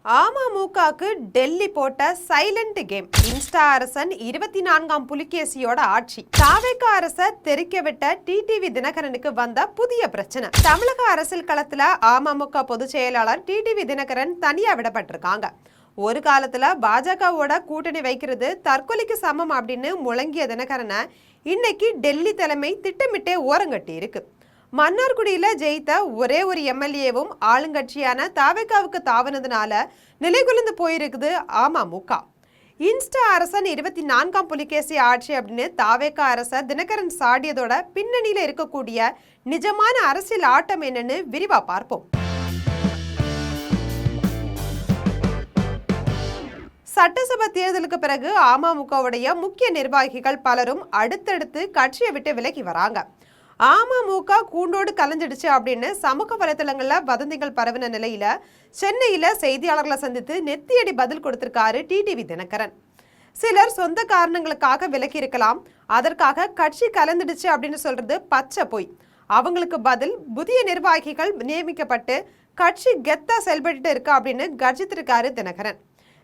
அமமுகவுக்கு டெல்லி போட்ட silent game. Insta அரசன் 24ஆம் புலிகேசியோட ஆட்சி. தாவேக அரசை தெறிக்க விட்ட டிடிவி தினகரனுக்கு வந்த புதிய பிரச்சனை. தமிழக அரசியல் களத்துல அமமுக பொதுச் செயலாளர் டிடிவி தினகரன் தனியா விடப்பட்டிருக்காங்க. ஒரு காலத்துல பாஜகவோட கூட்டணி வைக்கிறது தற்கொலைக்கு சமம் அப்படின்னு முழங்கிய தினகரனை இன்னைக்கு டெல்லி தலைமை திட்டமிட்டே ஓரங்கட்டி இருக்கு. மன்னார்குடியில ஜெயித்த ஒரே ஒரு எம்எல்ஏவும் ஆளுங்கட்சியான தாவேகாவுக்கு தாவனதுனால நிலைகுலைந்து போயிருக்குது அமமுக. இன்ஸ்டா அரசன் 24ஆம் புலிகேசி ஆட்சி அப்படின்னு தாவேகா அரச தினகரன் சாடியதோட பின்னணியில இருக்கக்கூடிய நிஜமான அரசியல் ஆட்டம் என்னன்னு விரிவா பார்ப்போம். சட்டசபை தேர்தலுக்கு பிறகு அமமுகவுடைய முக்கிய நிர்வாகிகள் பலரும் அடுத்தடுத்து கட்சியை விட்டு விலகி வராங்க. அமமுக கூண்டோடு கலைஞ்சிடுச்சு அப்படின்னு சமூக வலைதளங்கள்ல வதந்திகள் பரவின நிலையில சென்னையில செய்தியாளர்களை சந்தித்து நெத்தியடி பதில் கொடுத்திருக்காரு டிடிவி தினகரன். சிலர் சொந்த காரணங்களுக்காக விலகி இருக்கலாம், அதற்காக கட்சி கலந்துடுச்சு அப்படின்னு சொல்றது பச்சை பொய். அவங்களுக்கு பதில் புதிய நிர்வாகிகள் நியமிக்கப்பட்டு கட்சி கெத்தா செயல்பட்டு இருக்கா அப்படின்னு கர்ஜித்திருக்காரு தினகரன்.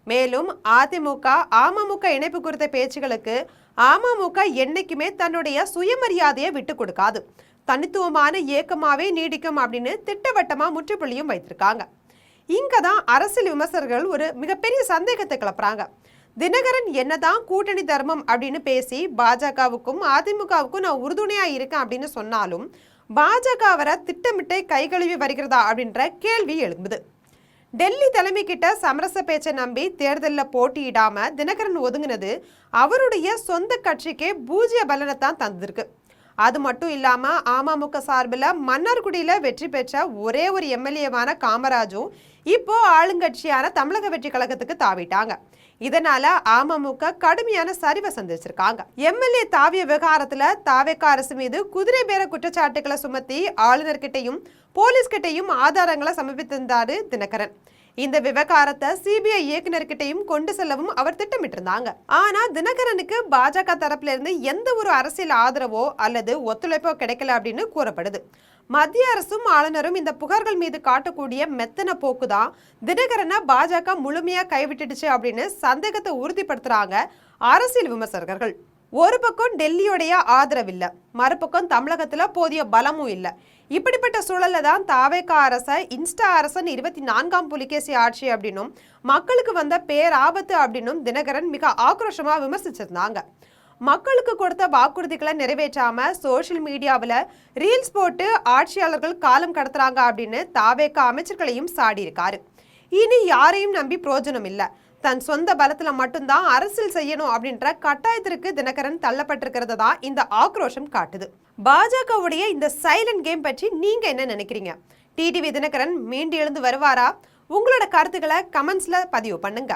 மேலும் அதிமுக அமமுக இணைப்பு குறித்த பேச்சுகளுக்கு அமமுக என்னைக்குமே தன்னுடைய சுயமரியாதையை விட்டு கொடுக்காது, தனித்துவமான இயக்கமாவே நீடிக்கும் அப்படின்னு திட்டவட்டமா முற்றுப்புள்ளியும் வைத்திருக்காங்க. இங்கதான் அரசியல் விமர்சகர்கள் ஒரு மிகப்பெரிய சந்தேகத்தை கிளப்புறாங்க. தினகரன் என்னதான் கூட்டணி தர்மம் அப்படின்னு பேசி பாஜகவுக்கும் அதிமுகவுக்கும் நான் உறுதுணையா இருக்கேன் அப்படின்னு சொன்னாலும் பாஜக அவரை திட்டமிட்டே கைகழுவி வருகிறதா அப்படின்ற கேள்வி எழும்புது. டெல்லி தலைமை கிட்ட சமரச பேச்சை நம்பி தேர்தலில் போட்டியிடாம தினகரன் ஒதுங்கினது அவருடைய சொந்த கட்சிக்கே பூஜ்ய பலனைத்தான் தந்திருக்கு. அது மட்டும் இல்லாம அமமுக சார்பில் மன்னார்குடியில வெற்றி பெற்ற ஒரே ஒரு எம்எல்ஏவான காமராஜும் இப்போ ஆளுங்கட்சியான தமிழக வெற்றி கழகத்துக்கு தாவிட்டாங்க. இதனால அமமுக கடுமையான சரிவை சந்திச்சிருக்காங்க. எம்எல்ஏ தாவிய விவகாரத்துல தாவேக அரசு மீது குதிரை பேர குற்றச்சாட்டுகளை சுமத்தி ஆளுநர்கிட்டையும் போலீஸ்கிட்டையும் ஆதாரங்களை சமர்ப்பித்திருந்தாரு தினகரன். இந்த விவகாரத்தை சிபிஐ இயக்குநர்கிட்டையும் கொண்டு செல்லவும் அவர் திட்டமிட்டிருந்தாங்க. ஆனா தினகரனுக்கு பாஜக தரப்புல இருந்து எந்த ஒரு அரசியல் ஆதரவோ அல்லது ஒத்துழைப்போ கிடைக்கல அப்படின்னு கூறப்படுது. மத்திய அரசும் ஆளுநரும் இந்த புகார்கள் மீது காட்டக்கூடிய மெத்தன போக்குதான் தினகரனை பாஜக முழுமையா கைவிட்டுடுச்சு அப்படின்னு சந்தேகத்தை உறுதிப்படுத்துறாங்க அரசியல் விமர்சகர்கள். ஒரு பக்கம் டெல்லியோடைய ஆதரவு இல்ல, மறுபக்கம் தமிழகத்துல போதிய பலமும் இல்ல. இப்படிப்பட்ட சூழல்ல தான் தாவேக அரச இன்ஸ்டா அரசன் 24ஆம் புலிகேசி ஆட்சி அப்படின்னும் மக்களுக்கு வந்த பேராபத்து அப்படின்னும் தினகரன் மிக ஆக்ரோஷமா விமர்சிச்சிருந்தாங்க. மக்களுக்கு கொடுத்த வாக்குறுதிகளை நிறைவேற்றாம சோசியல் மீடியாவில் ரீல்ஸ் போட்டு ஆட்சியாளர்கள் காலம் கடத்துறாங்க அப்படின்னு தாவேக அமைச்சர்களையும் சாடி இருக்காரு. இனி யாரையும் நம்பி பிரயோஜனம் இல்லை, தன் சொந்த பலத்துல மட்டும்தான் அரசியல் செய்யணும் அப்படின்ற கட்டாயத்திற்கு தினகரன் தள்ளப்பட்டிருக்கிறது தான் இந்த ஆக்ரோஷம் காட்டுது. பாஜகவுடைய இந்த சைலண்ட் கேம் பற்றி நீங்க என்ன நினைக்கிறீங்க? டிடிவி தினகரன் மீண்டு எழுந்து வருவாரா? உங்களோட கருத்துக்களை கமெண்ட்ஸ்ல பதிவு பண்ணுங்க.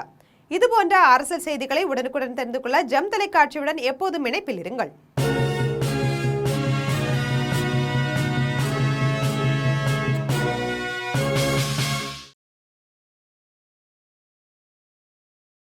இது போன்ற அரசியல் செய்திகளை உடனுக்குடன் தெரிந்து கொள்ள ஜெம் தொலைக்காட்சியுடன் எப்போதும் இணைப்பில் இருங்கள்.